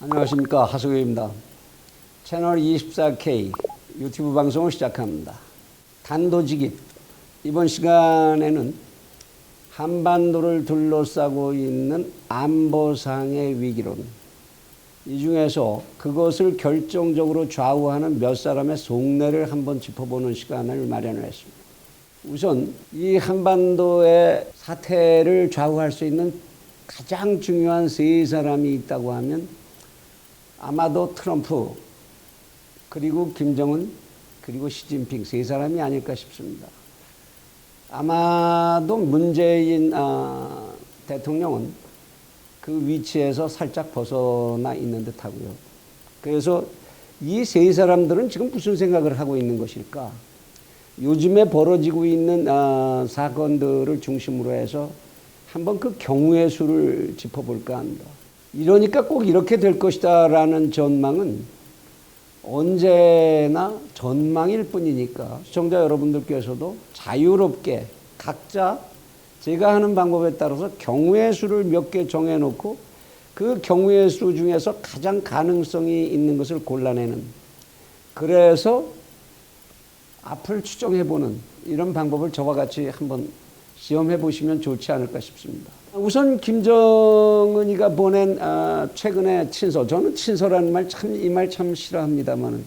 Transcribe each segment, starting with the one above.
안녕하십니까, 하수구입니다. 채널 24K 유튜브 방송을 시작합니다. 단도직입. 이번 시간에는 한반도를 둘러싸고 있는 안보상의 위기론, 이 중에서 그것을 결정적으로 좌우하는 몇 사람의 속내를 한번 짚어보는 시간을 마련을 했습니다. 우선 이 한반도의 사태를 좌우할 수 있는 가장 중요한 세 사람이 있다고 하면 아마도 트럼프, 그리고 김정은, 그리고 시진핑 세 사람이 아닐까 싶습니다. 아마도 문재인 대통령은 그 위치에서 살짝 벗어나 있는 듯하고요. 그래서 이 세 사람들은 지금 무슨 생각을 하고 있는 것일까? 요즘에 벌어지고 있는 사건들을 중심으로 해서 한번 그 경우의 수를 짚어볼까 합니다. 이러니까 꼭 이렇게 될 것이다 라는 전망은 언제나 전망일 뿐이니까 시청자 여러분들께서도 자유롭게 각자 제가 하는 방법에 따라서 경우의 수를 몇 개 정해놓고 그 경우의 수 중에서 가장 가능성이 있는 것을 골라내는, 그래서 앞을 추정해보는 이런 방법을 저와 같이 한번 시험해 보시면 좋지 않을까 싶습니다. 우선 김정은이가 보낸 최근의 친서, 저는 친서라는 말 참, 이 말 참 싫어합니다만은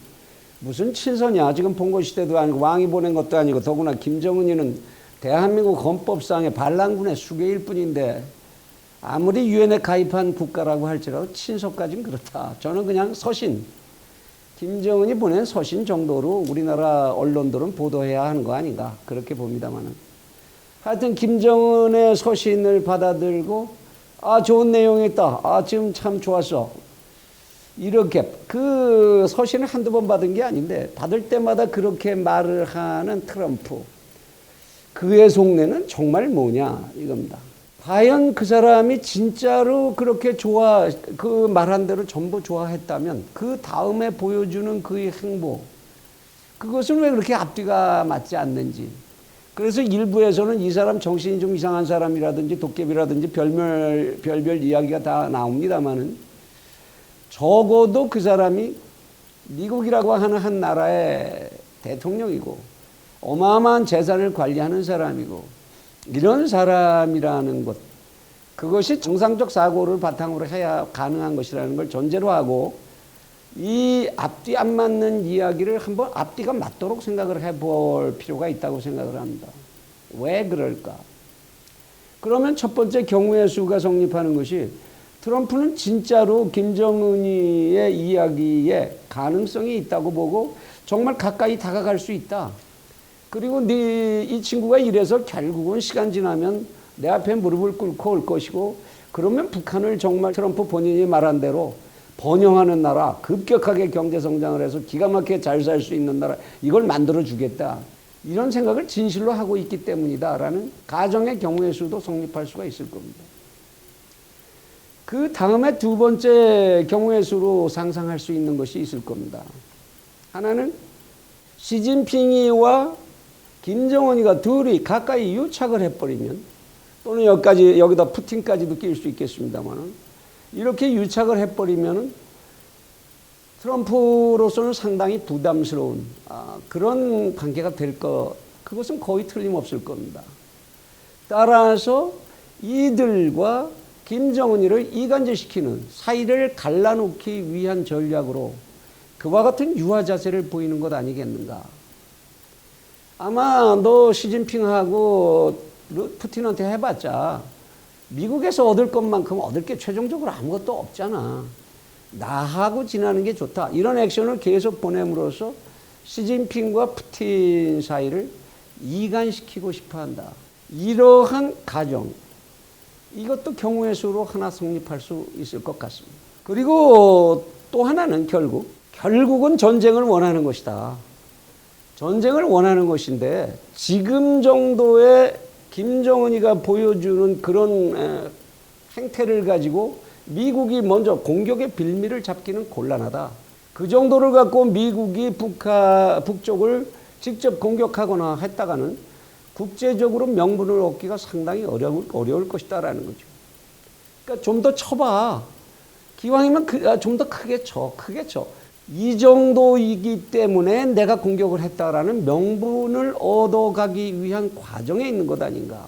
무슨 친서냐, 지금 봉건시대도 아니고 왕이 보낸 것도 아니고 더구나 김정은이는 대한민국 헌법상의 반란군의 수괴일 뿐인데 아무리 유엔에 가입한 국가라고 할지라도 친서까지는 그렇다. 저는 그냥 서신, 김정은이 보낸 서신 정도로 우리나라 언론들은 보도해야 하는 거 아닌가 그렇게 봅니다만은, 하여튼 김정은의 서신을 받아들고 좋은 내용이 있다, 지금 참 좋았어, 이렇게 그 서신을 한두 번 받은 게 아닌데 받을 때마다 그렇게 말을 하는 트럼프, 그의 속내는 정말 뭐냐 이겁니다. 과연 그 사람이 진짜로 그렇게 그 말한 대로 전부 좋아했다면 그 다음에 보여주는 그의 행보, 그것은 왜 그렇게 앞뒤가 맞지 않는지. 그래서 일부에서는 이 사람 정신이 좀 이상한 사람이라든지 도깨비라든지 별별 이야기가 다 나옵니다만은, 적어도 그 사람이 미국이라고 하는 한 나라의 대통령이고 어마어마한 재산을 관리하는 사람이고 이런 사람이라는 것, 그것이 정상적 사고를 바탕으로 해야 가능한 것이라는 걸 전제로 하고 이 앞뒤 안 맞는 이야기를 한번 앞뒤가 맞도록 생각을 해볼 필요가 있다고 생각을 합니다. 왜 그럴까? 그러면 첫 번째 경우의 수가 성립하는 것이, 트럼프는 진짜로 김정은이의 이야기에 가능성이 있다고 보고 정말 가까이 다가갈 수 있다. 그리고 이 친구가 이래서 결국은 시간 지나면 내 앞에 무릎을 꿇고 올 것이고, 그러면 북한을 정말 트럼프 본인이 말한 대로 번영하는 나라, 급격하게 경제 성장을 해서 기가 막히게 잘 살 수 있는 나라, 이걸 만들어 주겠다, 이런 생각을 진실로 하고 있기 때문이다라는 가정의 경우의 수도 성립할 수가 있을 겁니다. 그 다음에 두 번째 경우의 수로 상상할 수 있는 것이 있을 겁니다. 하나는 시진핑이와 김정은이가 둘이 가까이 유착을 해버리면, 또는 여기다 푸틴까지도 낄 수 있겠습니다만, 이렇게 유착을 해버리면 트럼프로서는 상당히 부담스러운 그런 관계가 될 것, 그것은 거의 틀림없을 겁니다. 따라서 이들과 김정은이를 이간질시키는, 사이를 갈라놓기 위한 전략으로 그와 같은 유화 자세를 보이는 것 아니겠는가. 아마 너 시진핑하고 푸틴한테 해봤자 미국에서 얻을 것만큼 얻을 게 최종적으로 아무것도 없잖아, 나하고 지나는 게 좋다, 이런 액션을 계속 보냄으로써 시진핑과 푸틴 사이를 이간시키고 싶어한다. 이러한 가정, 이것도 경우의 수로 하나 성립할 수 있을 것 같습니다. 그리고 또 하나는 결국은 전쟁을 원하는 것이다. 전쟁을 원하는 것인데 지금 정도의 김정은이가 보여주는 그런 행태를 가지고 미국이 먼저 공격의 빌미를 잡기는 곤란하다. 그 정도를 갖고 미국이 북쪽을 직접 공격하거나 했다가는 국제적으로 명분을 얻기가 상당히 어려울 것이다라는 거죠. 그러니까 좀 더 쳐봐. 기왕이면 좀 더 크게 쳐. 이 정도이기 때문에 내가 공격을 했다라는 명분을 얻어가기 위한 과정에 있는 것 아닌가.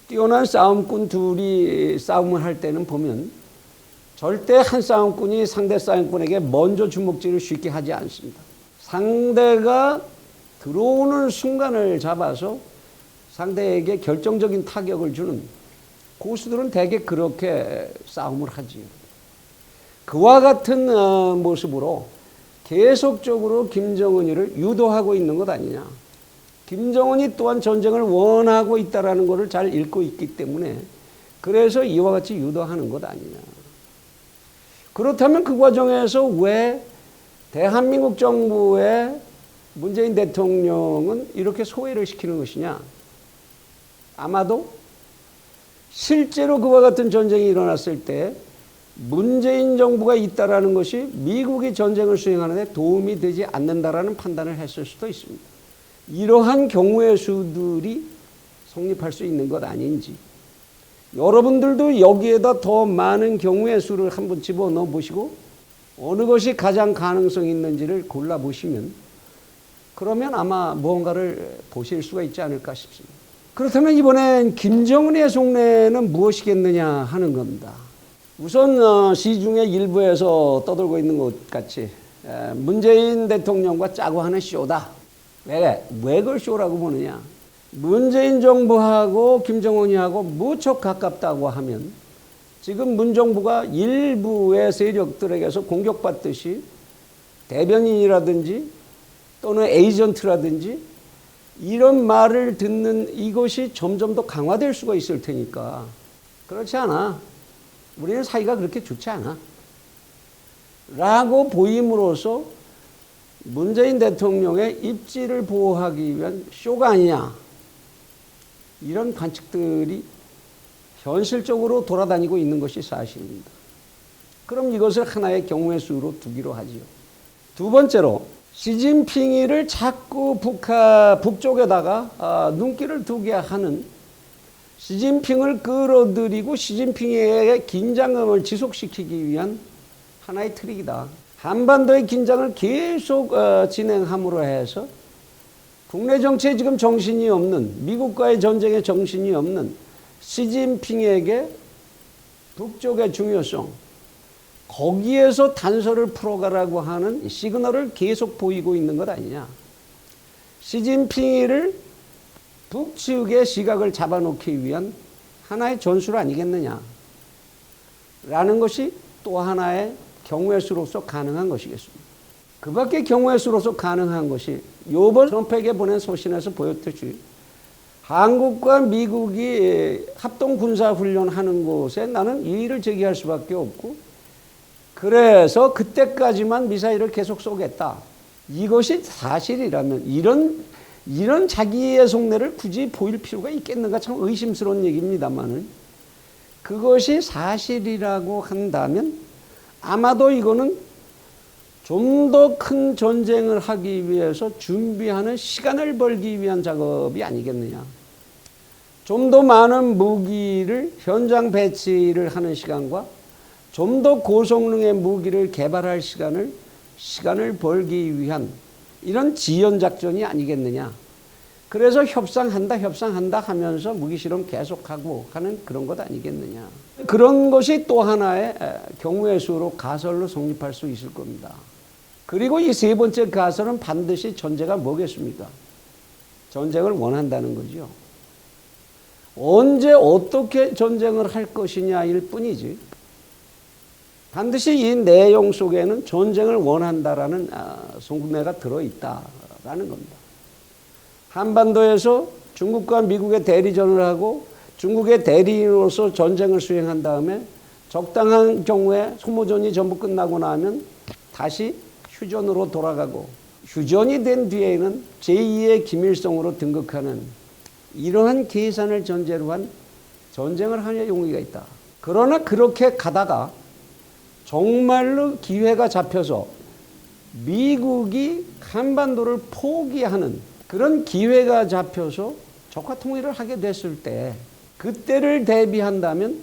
뛰어난 싸움꾼 둘이 싸움을 할 때는 보면 절대 한 싸움꾼이 상대 싸움꾼에게 먼저 주먹질을 쉽게 하지 않습니다. 상대가 들어오는 순간을 잡아서 상대에게 결정적인 타격을 주는 고수들은 대개 그렇게 싸움을 하지요. 그와 같은 모습으로 계속적으로 김정은이를 유도하고 있는 것 아니냐. 김정은이 또한 전쟁을 원하고 있다는 것을 잘 읽고 있기 때문에 그래서 이와 같이 유도하는 것 아니냐. 그렇다면 그 과정에서 왜 대한민국 정부의 문재인 대통령은 이렇게 소외를 시키는 것이냐. 아마도 실제로 그와 같은 전쟁이 일어났을 때 문재인 정부가 있다라는 것이 미국이 전쟁을 수행하는 데 도움이 되지 않는다라는 판단을 했을 수도 있습니다. 이러한 경우의 수들이 성립할 수 있는 것 아닌지, 여러분들도 여기에다 더 많은 경우의 수를 한번 집어넣어 보시고 어느 것이 가장 가능성이 있는지를 골라보시면 그러면 아마 무언가를 보실 수가 있지 않을까 싶습니다. 그렇다면 이번엔 김정은의 속내는 무엇이겠느냐 하는 겁니다. 우선 시중의 일부에서 떠돌고 있는 것 같이 문재인 대통령과 짜고 하는 쇼다. 왜 그걸 쇼라고 보느냐. 문재인 정부하고 김정은이하고 무척 가깝다고 하면 지금 문정부가 일부의 세력들에게서 공격받듯이 대변인이라든지 또는 에이전트라든지 이런 말을 듣는 이것이 점점 더 강화될 수가 있을 테니까. 그렇지 않아. 우리는 사이가 그렇게 좋지 않아. 라고 보임으로써 문재인 대통령의 입지를 보호하기 위한 쇼가 아니냐. 이런 관측들이 현실적으로 돌아다니고 있는 것이 사실입니다. 그럼 이것을 하나의 경우의 수로 두기로 하지요. 두 번째로 시진핑이를 자꾸 북쪽에다가 눈길을 두게 하는 시진핑을 끌어들이고 시진핑에게 긴장감을 지속시키기 위한 하나의 트릭이다. 한반도의 긴장을 계속 진행함으로 해서 국내 정치에 지금 정신이 없는, 미국과의 전쟁에 정신이 없는 시진핑에게 북쪽의 중요성, 거기에서 단서를 풀어가라고 하는 시그널을 계속 보이고 있는 것 아니냐. 시진핑을 북측의 시각을 잡아놓기 위한 하나의 전술 아니겠느냐. 라는 것이 또 하나의 경우의 수로서 가능한 것이겠습니다. 그 밖에 경우의 수로서 가능한 것이 이번 트럼프에게 보낸 소신에서 보였듯이 한국과 미국이 합동 군사훈련하는 곳에 나는 이의를 제기할 수밖에 없고 그래서 그때까지만 미사일을 계속 쏘겠다. 이것이 사실이라면 이런 자기의 속내를 굳이 보일 필요가 있겠는가 참 의심스러운 얘기입니다만은 그것이 사실이라고 한다면 아마도 이거는 좀 더 큰 전쟁을 하기 위해서 준비하는 시간을 벌기 위한 작업이 아니겠느냐. 좀 더 많은 무기를 현장 배치를 하는 시간과 좀 더 고성능의 무기를 개발할 시간을 벌기 위한 이런 지연작전이 아니겠느냐. 그래서 협상한다 하면서 무기실험 계속하고 하는 그런 것 아니겠느냐. 그런 것이 또 하나의 경우의 수로 가설로 성립할 수 있을 겁니다. 그리고 이 세 번째 가설은 반드시 전제가 뭐겠습니까? 전쟁을 원한다는 거죠. 언제 어떻게 전쟁을 할 것이냐일 뿐이지 반드시 이 내용 속에는 전쟁을 원한다라는 속내가 들어있다라는 겁니다. 한반도에서 중국과 미국의 대리전을 하고 중국의 대리인으로서 전쟁을 수행한 다음에 적당한 경우에 소모전이 전부 끝나고 나면 다시 휴전으로 돌아가고 휴전이 된 뒤에는 제2의 김일성으로 등극하는 이러한 계산을 전제로 한 전쟁을 하는 용의가 있다. 그러나 그렇게 가다가 정말로 기회가 잡혀서 미국이 한반도를 포기하는 그런 기회가 잡혀서 적화 통일을 하게 됐을 때 그때를 대비한다면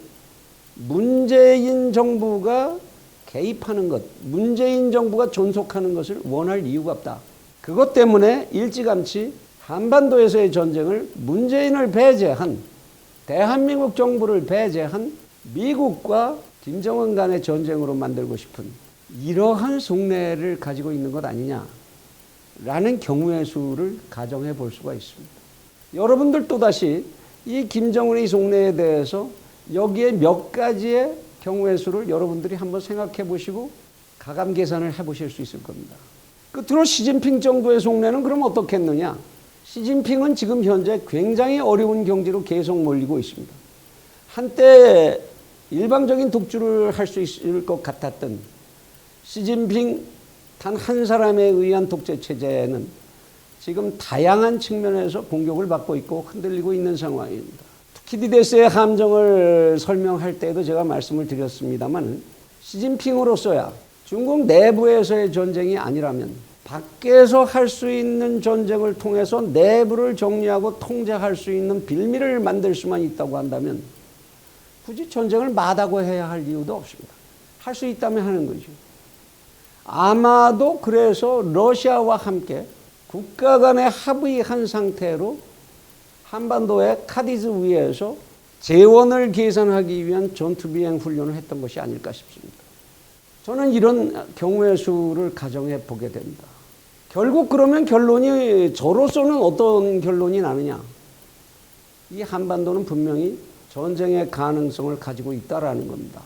문재인 정부가 개입하는 것, 문재인 정부가 존속하는 것을 원할 이유가 없다. 그것 때문에 일찌감치 한반도에서의 전쟁을 문재인을 배제한, 대한민국 정부를 배제한 미국과 김정은 간의 전쟁으로 만들고 싶은 이러한 속내를 가지고 있는 것 아니냐라는 경우의 수를 가정해 볼 수가 있습니다. 여러분들 또다시 이 김정은의 속내에 대해서 여기에 몇 가지의 경우의 수를 여러분들이 한번 생각해 보시고 가감 계산을 해 보실 수 있을 겁니다. 끝으로 시진핑 정부의 속내는 그럼 어떻겠느냐? 시진핑은 지금 현재 굉장히 어려운 경지로 계속 몰리고 있습니다. 한때 일방적인 독주를 할 수 있을 것 같았던 시진핑 단 한 사람에 의한 독재 체제는 지금 다양한 측면에서 공격을 받고 있고 흔들리고 있는 상황입니다. 투키디데스의 함정을 설명할 때도 제가 말씀을 드렸습니다만 시진핑으로서야 중국 내부에서의 전쟁이 아니라면 밖에서 할 수 있는 전쟁을 통해서 내부를 정리하고 통제할 수 있는 빌미를 만들 수만 있다고 한다면 굳이 전쟁을 마다고 해야 할 이유도 없습니다. 할 수 있다면 하는 거죠. 아마도 그래서 러시아와 함께 국가 간의 합의한 상태로 한반도의 카디즈 위에서 재원을 계산하기 위한 전투비행 훈련을 했던 것이 아닐까 싶습니다. 저는 이런 경우의 수를 가정해 보게 됩니다. 결국 그러면 결론이 저로서는 어떤 결론이 나느냐? 이 한반도는 분명히 전쟁의 가능성을 가지고 있다라는 겁니다.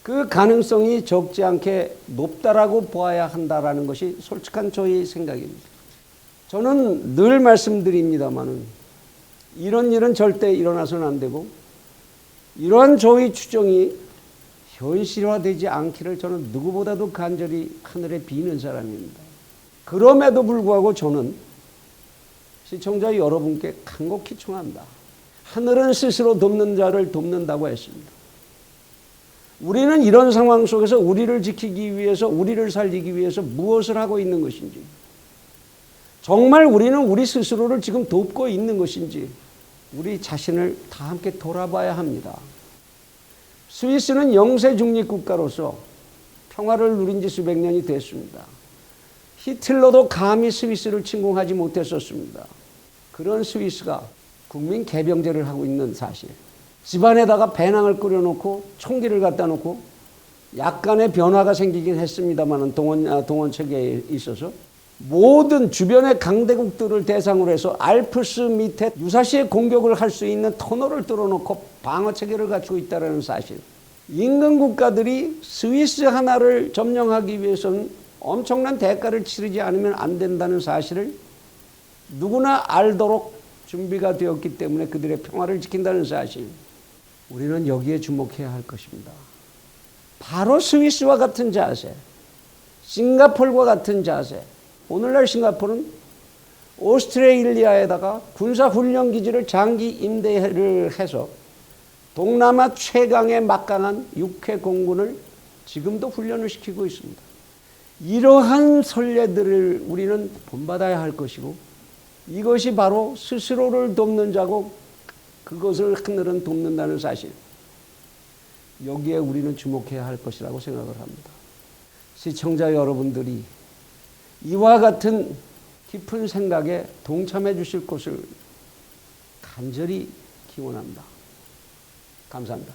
그 가능성이 적지 않게 높다라고 보아야 한다라는 것이 솔직한 저의 생각입니다. 저는 늘 말씀드립니다만은 이런 일은 절대 일어나서는 안 되고 이러한 저의 추정이 현실화되지 않기를 저는 누구보다도 간절히 하늘에 비는 사람입니다. 그럼에도 불구하고 저는 시청자 여러분께 간곡히 청한다. 하늘은 스스로 돕는 자를 돕는다고 했습니다. 우리는 이런 상황 속에서 우리를 지키기 위해서, 우리를 살리기 위해서 무엇을 하고 있는 것인지, 정말 우리는 우리 스스로를 지금 돕고 있는 것인지 우리 자신을 다 함께 돌아봐야 합니다. 스위스는 영세 중립국가로서 평화를 누린 지 수백 년이 됐습니다. 히틀러도 감히 스위스를 침공하지 못했었습니다. 그런 스위스가 국민 개병제를 하고 있는 사실, 집안에다가 배낭을 끓여놓고 총기를 갖다 놓고 약간의 변화가 생기긴 했습니다만 동원 체계에 있어서 모든 주변의 강대국들을 대상으로 해서 알프스 밑에 유사시에 공격을 할 수 있는 터널을 뚫어놓고 방어 체계를 갖추고 있다는 사실, 인근 국가들이 스위스 하나를 점령하기 위해서는 엄청난 대가를 치르지 않으면 안 된다는 사실을 누구나 알도록 준비가 되었기 때문에 그들의 평화를 지킨다는 사실, 우리는 여기에 주목해야 할 것입니다. 바로 스위스와 같은 자세, 싱가포르와 같은 자세. 오늘날 싱가포르는 오스트레일리아에다가 군사훈련기지를 장기 임대를 해서 동남아 최강의 막강한 육해 공군을 지금도 훈련을 시키고 있습니다. 이러한 선례들을 우리는 본받아야 할 것이고, 이것이 바로 스스로를 돕는 자고 그것을 하늘은 돕는다는 사실, 여기에 우리는 주목해야 할 것이라고 생각을 합니다. 시청자 여러분들이 이와 같은 깊은 생각에 동참해 주실 것을 간절히 기원합니다. 감사합니다.